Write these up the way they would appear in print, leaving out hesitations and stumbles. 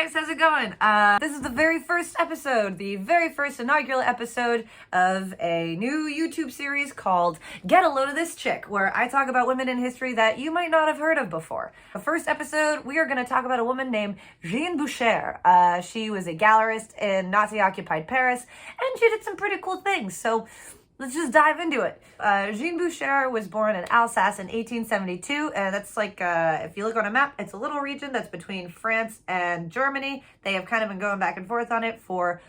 guys, how's it going? This is the very first episode, the very first inaugural episode of a new YouTube series called Get a Load of This Chick, where I talk about women in history that you might not have heard of before. The first episode, we are going to talk about a woman named Jeanne Bucher. She was a gallerist in Nazi-occupied Paris, and she did some pretty cool things, so let's just dive into it. Jeanne Bucher was born in Alsace in 1872, and that's like, if you look on a map, it's a little region that's between France and Germany. They have kind of been going back and forth on it for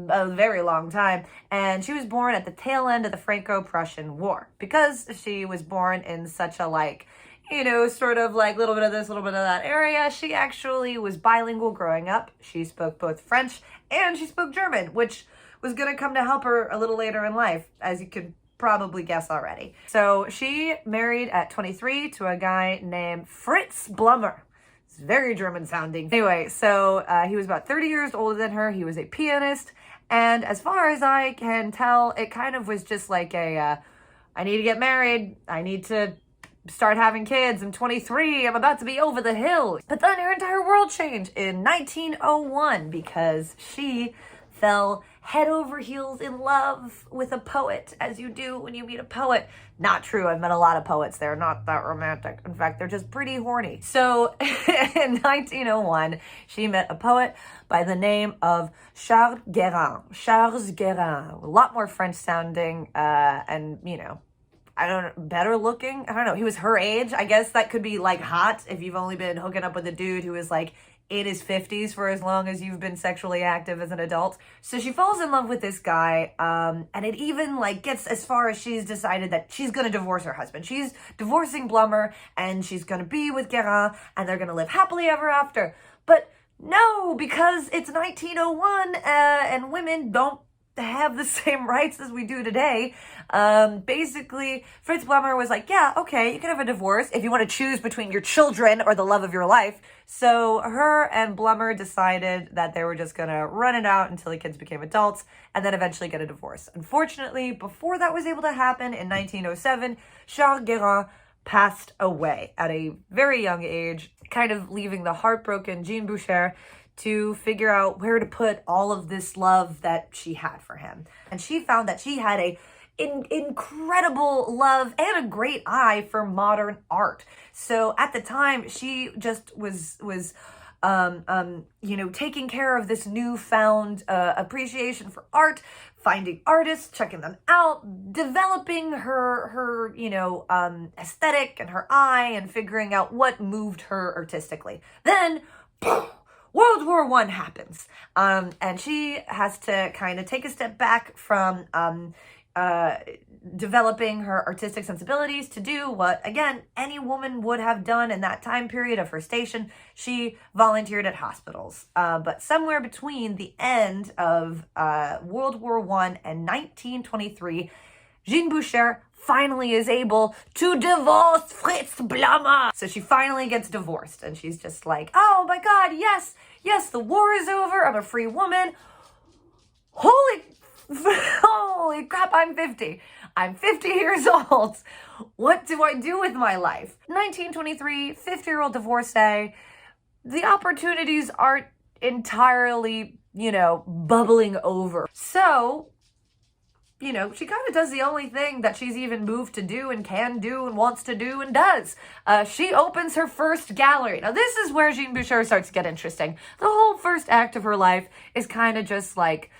a very long time, and she was born at the tail end of the Franco-Prussian War. Because she was born in such a, like, you know, sort of like little bit of this, little bit of that area, she actually was bilingual growing up. She spoke both French and she spoke German, which was going to come to help her a little later in life, as you could probably guess already. So she married at 23 to a guy named Fritz Blummer. It's very German sounding. Anyway, so he was about 30 years older than her. He was a pianist. And as far as I can tell, it kind of was just like a, I need to get married. I need to start having kids. I'm 23. I'm about to be over the hill. But then her entire world changed in 1901 because she fell head over heels in love with a poet, as you do when you meet a poet. Not true. I've met a lot of poets. They're not that romantic. In fact, they're just pretty horny. So in 1901, she met a poet by the name of Charles Guérin. Charles Guérin. A lot more French sounding, and, you know, I don't know, better looking. I don't know. He was her age. I guess that could be like hot if you've only been hooking up with a dude who is like in his 50s for as long as you've been sexually active as an adult. So she falls in love with this guy, and it even like gets as far as she's decided that she's going to divorce her husband. She's divorcing Blummer, and she's going to be with Guérin, and they're going to live happily ever after. But no, because it's 1901, and women don't have the same rights as we do today. Basically, Fritz Blummer was like, yeah, okay, you can have a divorce if you want to choose between your children or the love of your life. So her and Blummer decided that they were just going to run it out until the kids became adults and then eventually get a divorce. Unfortunately, before that was able to happen in 1907, Charles Guérin passed away at a very young age, kind of leaving the heartbroken Jeanne Bucher to figure out where to put all of this love that she had for him. And she found that she had a incredible love and a great eye for modern art. So at the time, she just was you know, taking care of this newfound appreciation for art, finding artists, checking them out, developing her you know, aesthetic and her eye, and figuring out what moved her artistically. Then World War I happens, and she has to kind of take a step back from developing her artistic sensibilities to do what, again, any woman would have done in that time period of her station. She volunteered at hospitals. But somewhere between the end of World War I and 1923, Jeanne Bucher finally is able to divorce Fritz Blummer. So she finally gets divorced, and she's just like, oh my God, yes, the war is over. I'm a free woman. Holy crap, I'm 50. I'm 50 years old. What do I do with my life? 1923, 50-year-old divorcee. The opportunities aren't entirely, you know, bubbling over. So, you know, she kind of does the only thing that she's even moved to do and can do and wants to do and does. She opens her first gallery. Now, this is where Jeanne Bucher starts to get interesting. The whole first act of her life is kind of just like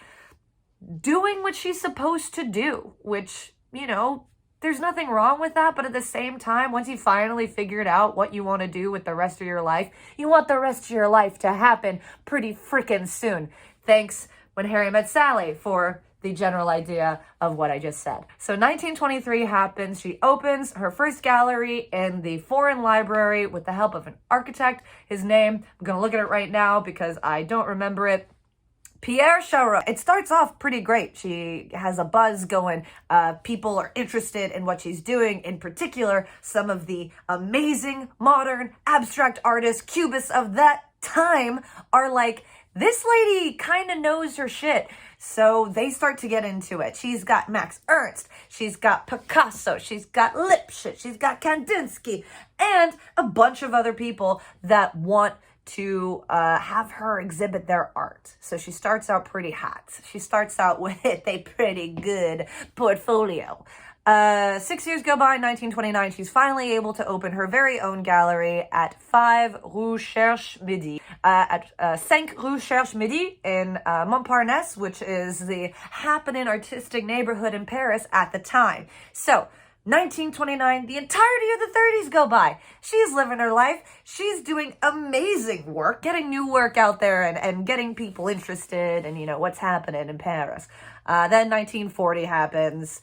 doing what she's supposed to do, which, you know, there's nothing wrong with that. But at the same time, once you finally figured out what you want to do with the rest of your life, you want the rest of your life to happen pretty freaking soon. Thanks When Harry Met Sally for the general idea of what I just said. So 1923 happens. She opens her first gallery in the Foreign Library with the help of an architect. His name, I'm going to look at it right now because I don't remember it. Pierre Charot. It starts off pretty great. She has a buzz going. People are interested in what she's doing. In particular, some of the amazing modern abstract artists, cubists of that time are like, this lady kind of knows her shit. So they start to get into it. She's got Max Ernst, she's got Picasso, she's got Lipschitz, she's got Kandinsky, and a bunch of other people that want to have her exhibit their art. So she starts out pretty hot. She starts out with a pretty good portfolio. 6 years go by, in 1929, she's finally able to open her very own gallery at 5 Rue Cherche Midi, at 5 Rue Cherche Midi in Montparnasse, which is the happening artistic neighborhood in Paris at the time. So, 1929, the entirety of the 30s go by. She's living her life. She's doing amazing work, getting new work out there and getting people interested in, what's happening in Paris. Then 1940 happens.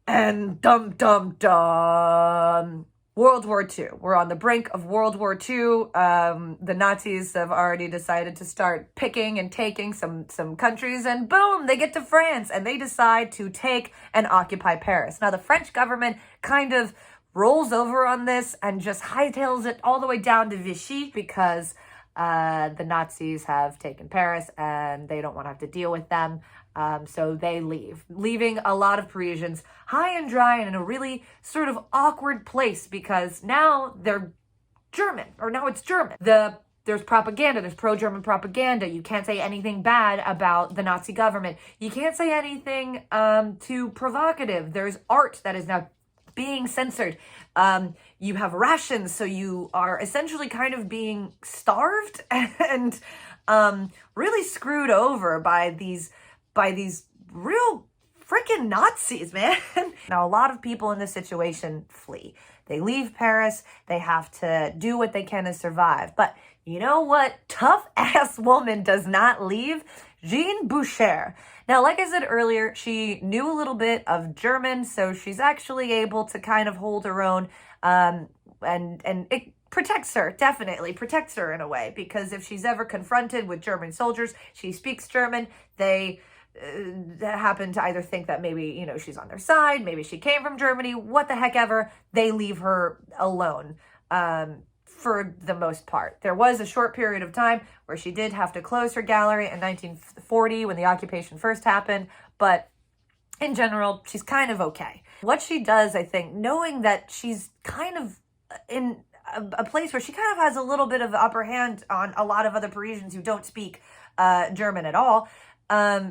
And dum dum dum, World War II. We're on the brink of World War II. The Nazis have already decided to start picking and taking some countries, and boom, they get to France, and they decide to take and occupy Paris. Now, the French government kind of rolls over on this and just hightails it all the way down to Vichy because the Nazis have taken Paris and they don't want to have to deal with them. So they leave, leaving a lot of Parisians high and dry and in a really sort of awkward place because now they're German, or now it's German. There's propaganda, there's pro-German propaganda. You can't say anything bad about the Nazi government. You can't say anything too provocative. There's art that is now being censored. You have rations, so you are essentially kind of being starved and really screwed over by these real freaking Nazis, man. Now, a lot of people in this situation flee. They leave Paris. They have to do what they can to survive. But you know what? Tough-ass woman does not leave. Jeanne Bucher. Now, like I said earlier, she knew a little bit of German, so she's actually able to kind of hold her own, and it protects her, definitely protects her in a way, because if she's ever confronted with German soldiers, she speaks German, they happen to either think that maybe, she's on their side, maybe she came from Germany, what the heck ever, they leave her alone. For the most part. There was a short period of time where she did have to close her gallery in 1940 when the occupation first happened, but in general, she's kind of okay. What she does, I think, knowing that she's kind of in a place where she kind of has a little bit of upper hand on a lot of other Parisians who don't speak German at all,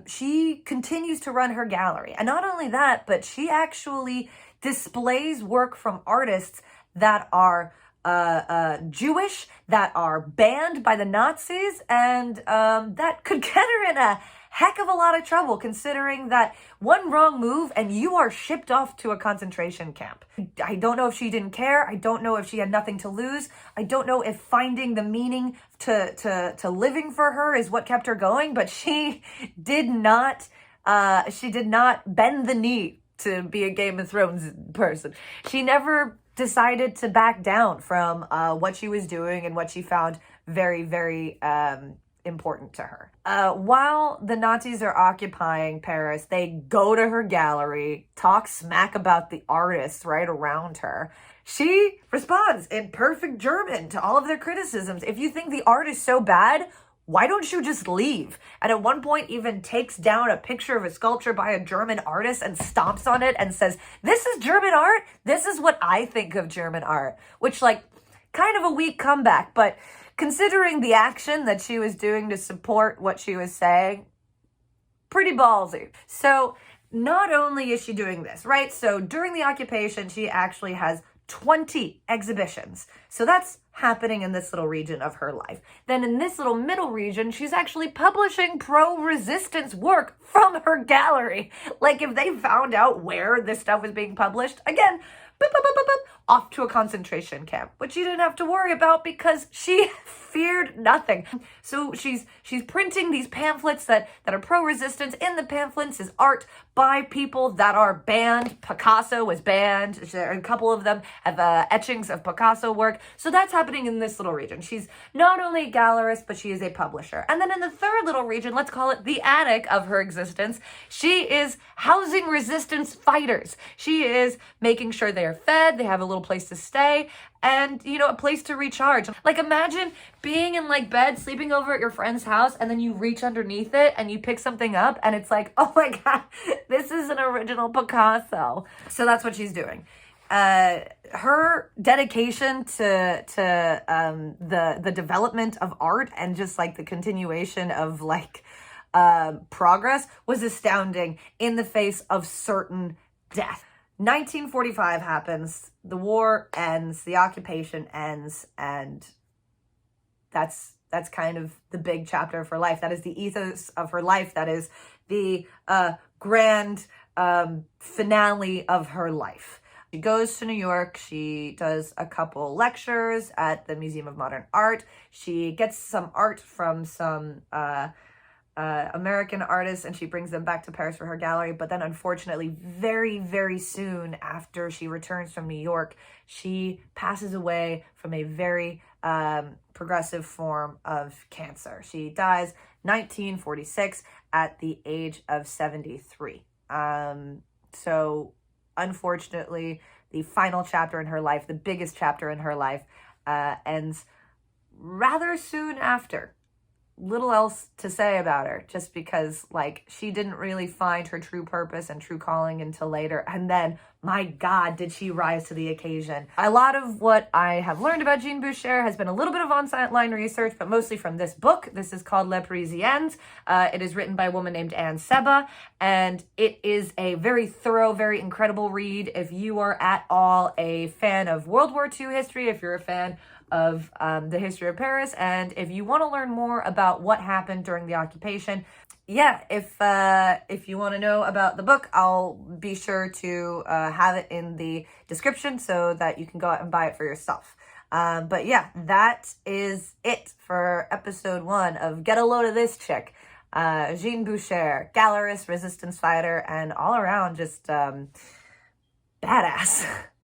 she continues to run her gallery. And not only that, but she actually displays work from artists that are Jewish, that are banned by the Nazis, and that could get her in a heck of a lot of trouble, considering that one wrong move and you are shipped off to a concentration camp. I don't know if she didn't care. I don't know if she had nothing to lose. I don't know if finding the meaning to living for her is what kept her going, but she did not bend the knee to be a Game of Thrones person. She never decided to back down from what she was doing and what she found very, very important to her. While the Nazis are occupying Paris, they go to her gallery, talk smack about the artists right around her. She responds in perfect German to all of their criticisms. If you think the art is so bad, why don't you just leave? And at one point even takes down a picture of a sculpture by a German artist and stomps on it and says, "This is German art? This is what I think of German art." Which, kind of a weak comeback, but considering the action that she was doing to support what she was saying, pretty ballsy. So not only is she doing this, right? So during the occupation, she actually has 20 exhibitions. So that's happening in this little region of her life. Then in this little middle region, she's actually publishing pro-resistance work from her gallery. If they found out where this stuff was being published, again, boop, boop, boop, boop, boop, off to a concentration camp, which she didn't have to worry about because she feared nothing. So she's printing these pamphlets that are pro-resistance. In the pamphlets is art by people that are banned. Picasso was banned. A couple of them have etchings of Picasso work. So that's happening in this little region. She's not only a gallerist, but she is a publisher. And then in the third little region, let's call it the attic of her existence, she is housing resistance fighters. She is making sure they are fed, they have a little place to stay, and, a place to recharge. Imagine being in, bed, sleeping over at your friend's house, and then you reach underneath it, and you pick something up, and it's oh my God, this is an original Picasso. So that's what she's doing. her dedication to the development of art and just like the continuation of like progress was astounding in the face of certain death. 1945 happens, the war ends, the occupation ends, and that's kind of the big chapter of her life. That is the ethos of her life. That is the grand finale of her life. She goes to New York. She does a couple lectures at the Museum of Modern Art. She gets some art from some American artists, and she brings them back to Paris for her gallery. But then unfortunately, very, very soon after she returns from New York, she passes away from a very progressive form of cancer. She dies 1946 at the age of 73. So unfortunately, the final chapter in her life, the biggest chapter in her life, ends rather soon after. Little else to say about her, just because like she didn't really find her true purpose and true calling until later, and then my God, did she rise to the occasion. A lot of what I have learned about Jeanne Bucher has been a little bit of on-line research, but mostly from this book. This is called Les Parisiennes. It is written by a woman named Sebba, and it is a very thorough, very incredible read if you are at all a fan of World War II history, if you're a fan of the history of Paris, and if you want to learn more about what happened during the occupation. Yeah, if you want to know about the book, I'll be sure to have it in the description so that you can go out and buy it for yourself. But yeah, that is it for episode 1 of Get a Load of This Chick. Jeanne Bucher, gallerist, resistance fighter, and all around just badass.